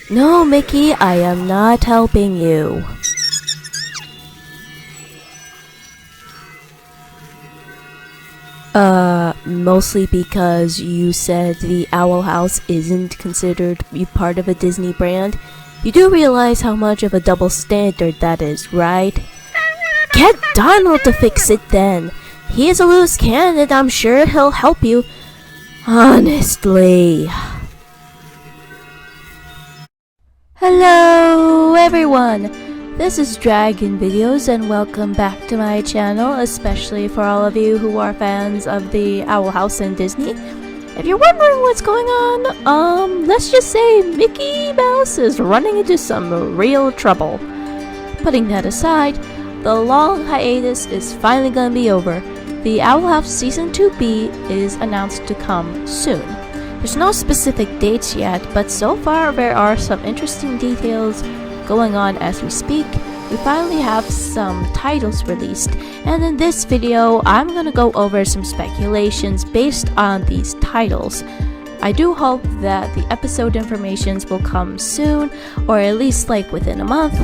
No, Mickey, I am not helping you. Mostly because you said the Owl House isn't considered to be part of a Disney brand. You do realize how much of a double standard that is, right? Get Donald to fix it then. He is a loose cannon, I'm sure he'll help you. Honestly. Hello everyone! This is Dragon Videos and welcome back to my channel, especially for all of you who are fans of the Owl House and Disney. If you're wondering what's going on, let's just say Mickey Mouse is running into some real trouble. Putting that aside, the long hiatus is finally gonna be over. The Owl House Season 2B is announced to come soon. There's no specific dates yet, but so far there are some interesting details going on as we speak. We finally have some titles released, and in this video I'm gonna go over some speculations based on these titles. I do hope that the episode informations will come soon, or at least like within a month.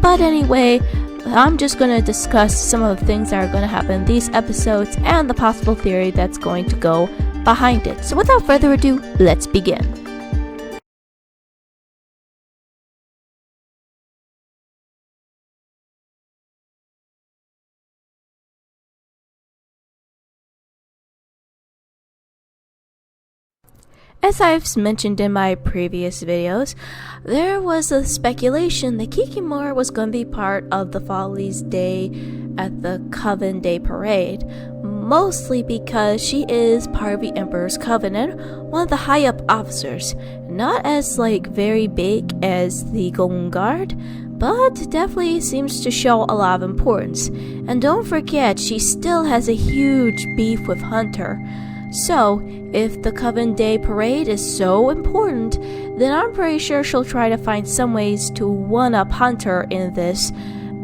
But anyway, I'm just gonna discuss some of the things that are gonna happen in these episodes and the possible theory that's going to go behind it. So without further ado, let's begin. As I've mentioned in my previous videos, there was a speculation that Kikimora was going to be part of the Follies Day at the Coven Day Parade, mostly because she is part of the Emperor's Coven and one of the high-up officers. Not as very big as the Golden Guard, but definitely seems to show a lot of importance. And don't forget, she still has a huge beef with Hunter. So, if the Coven Day Parade is so important, then I'm pretty sure she'll try to find some ways to one-up Hunter in this,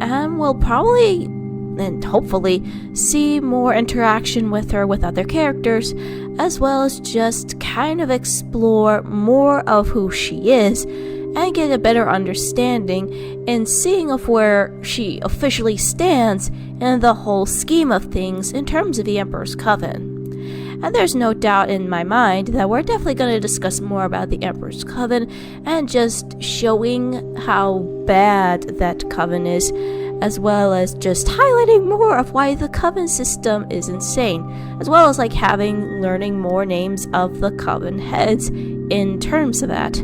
and we'll probably, and hopefully, see more interaction with her with other characters, as well as just kind of explore more of who she is, and get a better understanding in seeing of where she officially stands in the whole scheme of things in terms of the Emperor's Coven. And there's no doubt in my mind that we're definitely going to discuss more about the Emperor's Coven and just showing how bad that coven is, as well as just highlighting more of why the coven system is insane, as well as learning more names of the coven heads in terms of that.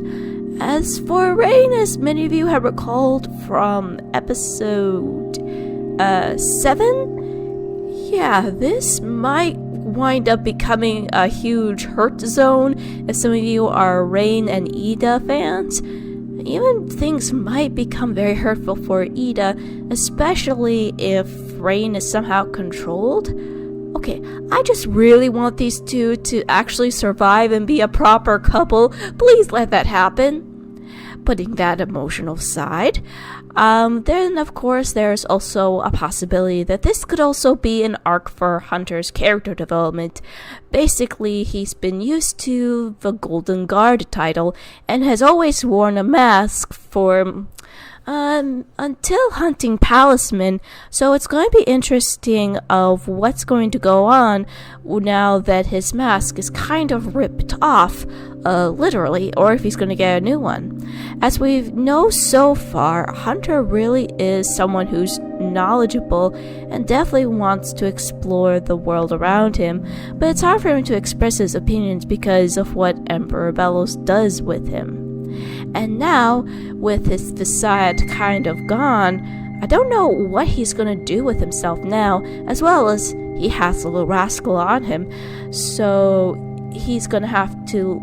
As for Rain, as many of you have recalled from episode 7, yeah, this might wind up becoming a huge hurt zone if some of you are Rain and Ida fans. Even things might become very hurtful for Ida, especially if Rain is somehow controlled. Okay, I just really want these two to actually survive and be a proper couple. Please let that happen. Putting that emotional aside, then of course there's also a possibility that this could also be an arc for Hunter's character development. Basically, he's been used to the Golden Guard title and has always worn a mask for until hunting Palisman, so it's going to be interesting of what's going to go on now that his mask is kind of ripped off, literally, or if he's going to get a new one. As we know so far, Hunter really is someone who's knowledgeable and definitely wants to explore the world around him, but it's hard for him to express his opinions because of what Emperor Bellows does with him. And now, with his facade kind of gone, I don't know what he's gonna do with himself now, as well as he has a little rascal on him, so he's gonna have to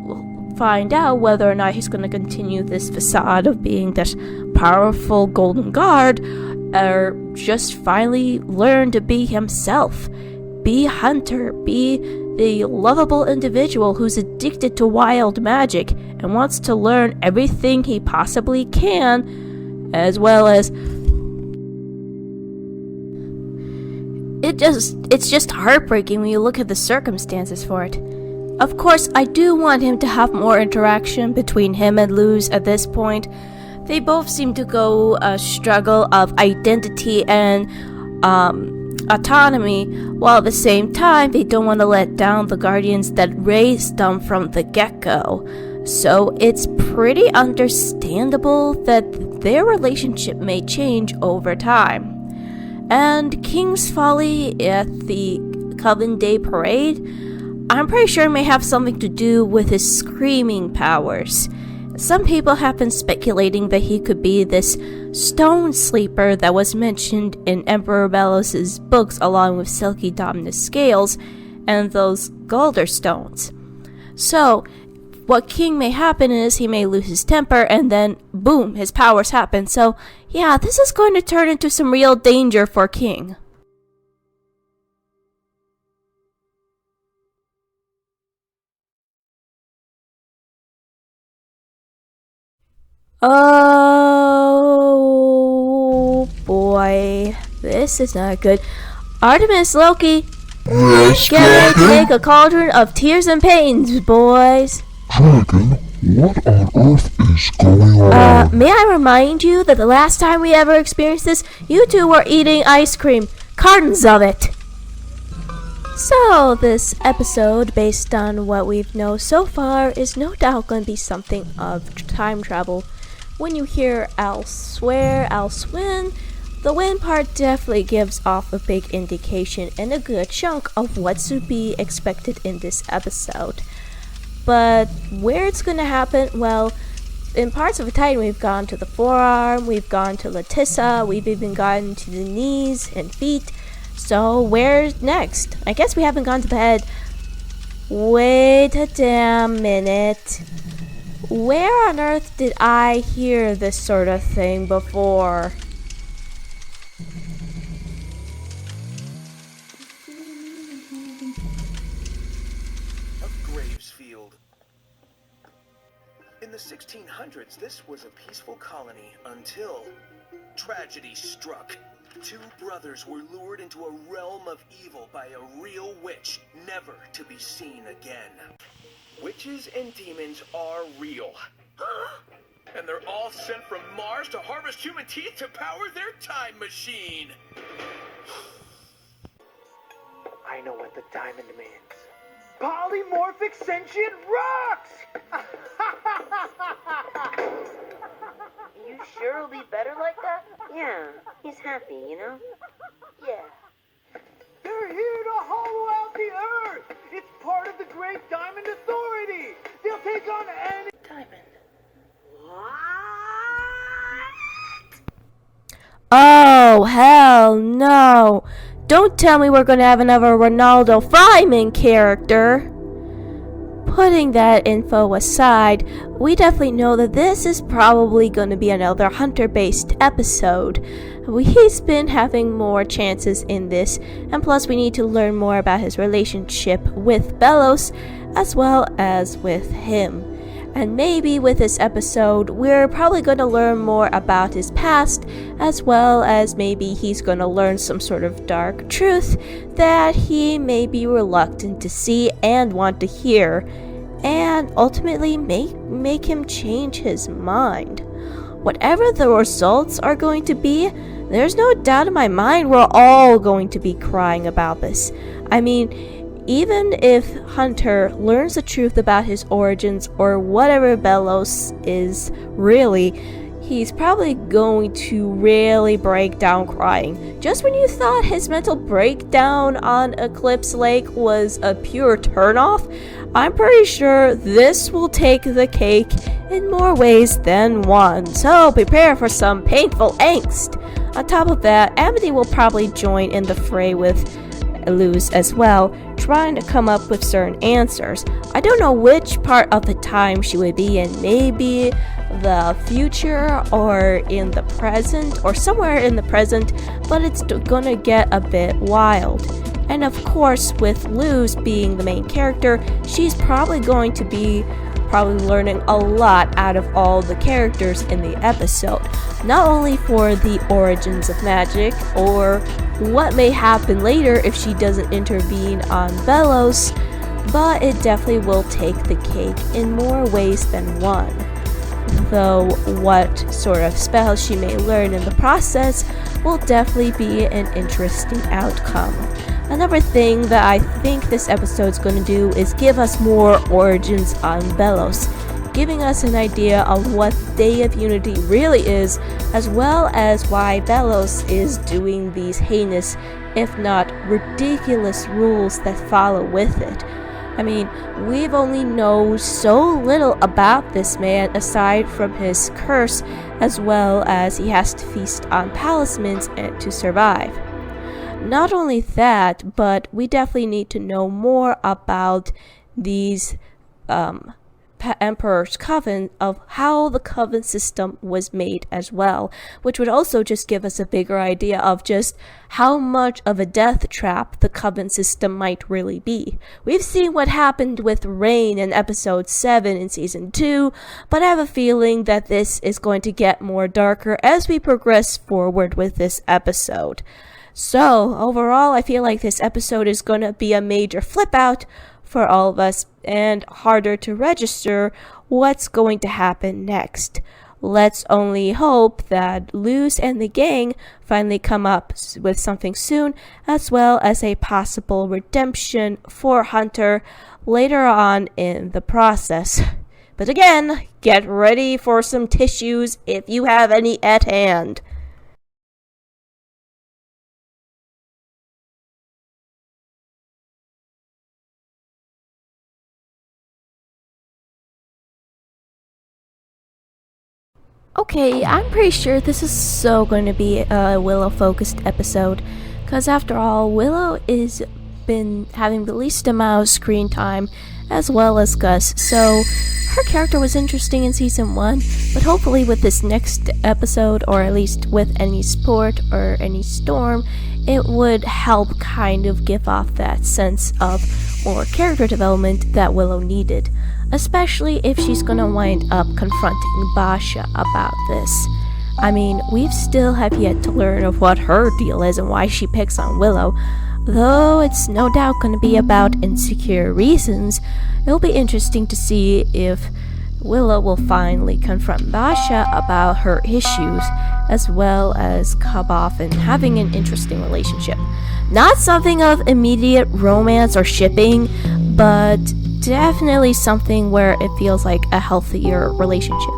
find out whether or not he's going to continue this facade of being this powerful golden guard, or just finally learn to be himself. Be Hunter, be the lovable individual who's addicted to wild magic and wants to learn everything he possibly can, as well as it's just heartbreaking when you look at the circumstances for it. Of course, I do want him to have more interaction between him and Luz at this point. They both seem to go a struggle of identity and autonomy, while at the same time they don't want to let down the guardians that raised them from the get-go. So it's pretty understandable that their relationship may change over time. And King's Folly at the Coven Day Parade, I'm pretty sure may have something to do with his screaming powers. Some people have been speculating that he could be this stone sleeper that was mentioned in Emperor Belos' books, along with Silky Dominus scales and those Galder stones. So, what King may happen is he may lose his temper and then boom, his powers happen. So yeah, this is going to turn into some real danger for King. Oh boy, this is not good. Artemis, Loki, Yes, get ready to Dragon? make a cauldron of tears and pains, boys. Dragon, what on earth is going on? May I remind you that the last time we ever experienced this, you two were eating ice cream. Cartons of it. So, this episode, based on what we've known so far, is no doubt going to be something of time travel. When you hear I'll swear, I'll swin, the win part definitely gives off a big indication and a good chunk of what's to be expected in this episode. But where it's going to happen, well, in parts of the Titan we've gone to the forearm, we've gone to Latissa, we've even gotten to the knees and feet. So where's next? I guess we haven't gone to the head. Wait a damn minute. Where on earth did I hear this sort of thing before? In the 1600s, this was a peaceful colony until tragedy struck. Two brothers were lured into a realm of evil by a real witch, never to be seen again. Witches and demons are real. And they're all sent from Mars to harvest human teeth to power their time machine. I know what the diamond means. Polymorphic sentient rocks! You sure it'll be better like that? Yeah, he's happy, you know? Yeah. They're here to hollow out the earth! It's part of the Great Diamond Authority! They'll take on any... Diamond. Oh, hell no. Don't tell me we're gonna have another Ronaldo Fryman character. Putting that info aside, we definitely know that this is probably going to be another Hunter-based episode. He's been having more chances in this, and plus we need to learn more about his relationship with Belos, as well as with him. And maybe with this episode, we're probably going to learn more about his past, as well as maybe he's going to learn some sort of dark truth that he may be reluctant to see and want to hear, and ultimately make him change his mind. Whatever the results are going to be, there's no doubt in my mind we're all going to be crying about this. I mean, even if Hunter learns the truth about his origins or whatever Belos is really, he's probably going to really break down crying. Just when you thought his mental breakdown on Eclipse Lake was a pure turnoff, I'm pretty sure this will take the cake in more ways than one. So prepare for some painful angst. On top of that, Amity will probably join in the fray with Luz as well, trying to come up with certain answers. I don't know which part of the time she would be in, maybe the future or in the present or somewhere in the present, but it's gonna get a bit wild. And of course, with Luz being the main character, she's probably going to be learning a lot out of all the characters in the episode. Not only for the origins of magic, or what may happen later if she doesn't intervene on Belos, but it definitely will take the cake in more ways than one. Though what sort of spells she may learn in the process will definitely be an interesting outcome. Another thing that I think this episode's going to do is give us more origins on Belos, giving us an idea of what Day of Unity really is, as well as why Belos is doing these heinous, if not ridiculous, rules that follow with it. I mean, we've only known so little about this man aside from his curse, as well as he has to feast on talismans to survive. Not only that, but we definitely need to know more about these Emperor's Coven, of how the Coven system was made as well, which would also just give us a bigger idea of just how much of a death trap the Coven system might really be. We've seen what happened with Rain in episode 7 in season 2, but I have a feeling that this is going to get more darker as we progress forward with this episode. So, overall, I feel like this episode is going to be a major flip out for all of us and harder to register what's going to happen next. Let's only hope that Luz and the gang finally come up with something soon, as well as a possible redemption for Hunter later on in the process. But again, get ready for some tissues if you have any at hand. Okay, I'm pretty sure this is so going to be a Willow-focused episode, because after all, Willow is been having the least amount of screen time, as well as Gus, so her character was interesting in Season 1, but hopefully with this next episode, or at least with any support or any storm, it would help kind of give off that sense of more character development that Willow needed. Especially if she's gonna wind up confronting Basha about this. I mean, we still have yet to learn of what her deal is and why she picks on Willow. Though it's no doubt gonna be about insecure reasons, it'll be interesting to see if Willow will finally confront Basha about her issues, as well as come off and having an interesting relationship. Not something of immediate romance or shipping, but definitely something where it feels like a healthier relationship.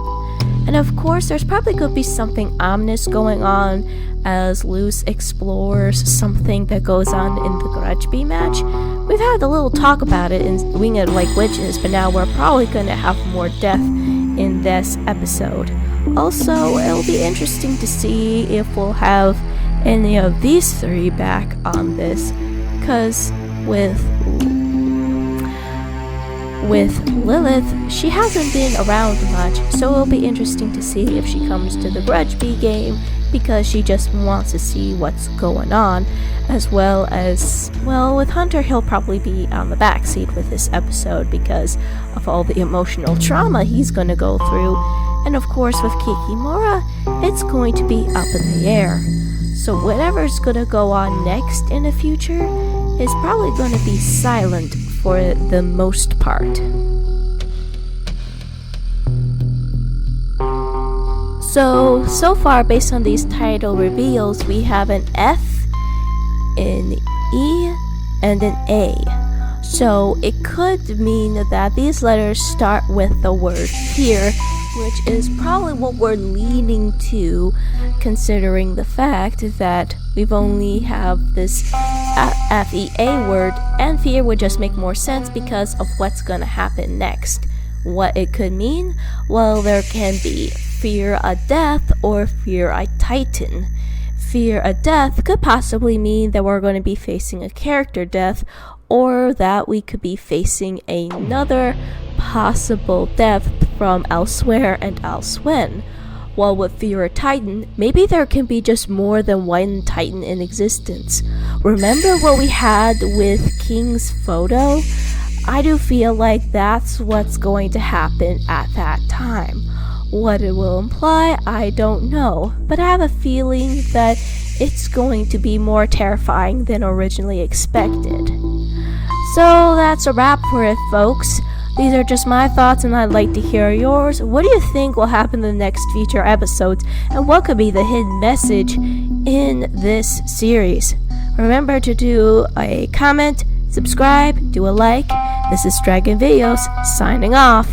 And of course, there's probably going to be something ominous going on as Luz explores something that goes on in the Grudge match. We've had a little talk about it in Winged Like Witches, but now we're probably going to have more depth in this episode. Also, it'll be interesting to see if we'll have any of these three back on this, because with Lilith, she hasn't been around much, so it'll be interesting to see if she comes to the Grudge game, because she just wants to see what's going on, as well as, well, with Hunter, he'll probably be on the backseat with this episode because of all the emotional trauma he's gonna go through, and of course with Kikimora, it's going to be up in the air. So whatever's gonna go on next in the future is probably gonna be silent for the most part. So far, based on these title reveals, we have an F, an E, and an A. So it could mean that these letters start with the word fear, which is probably what we're leaning to, considering the fact that we've only have this FEA word, and fear would just make more sense because of what's gonna happen next. What it could mean? Well, there can be fear a death or fear a titan. fear a death could possibly mean that we're going to be facing a character death, or that we could be facing another possible death from elsewhere and elsewhen. While with Fear a Titan, maybe there can be just more than one Titan in existence. Remember what we had with King's photo? I do feel like that's what's going to happen at that time. What it will imply, I don't know, but I have a feeling that it's going to be more terrifying than originally expected. So that's a wrap for it, folks. These are just my thoughts, and I'd like to hear yours. What do you think will happen in the next future episodes, and what could be the hidden message in this series? Remember to do a comment, subscribe, do a like. This is Dragon Videos, signing off.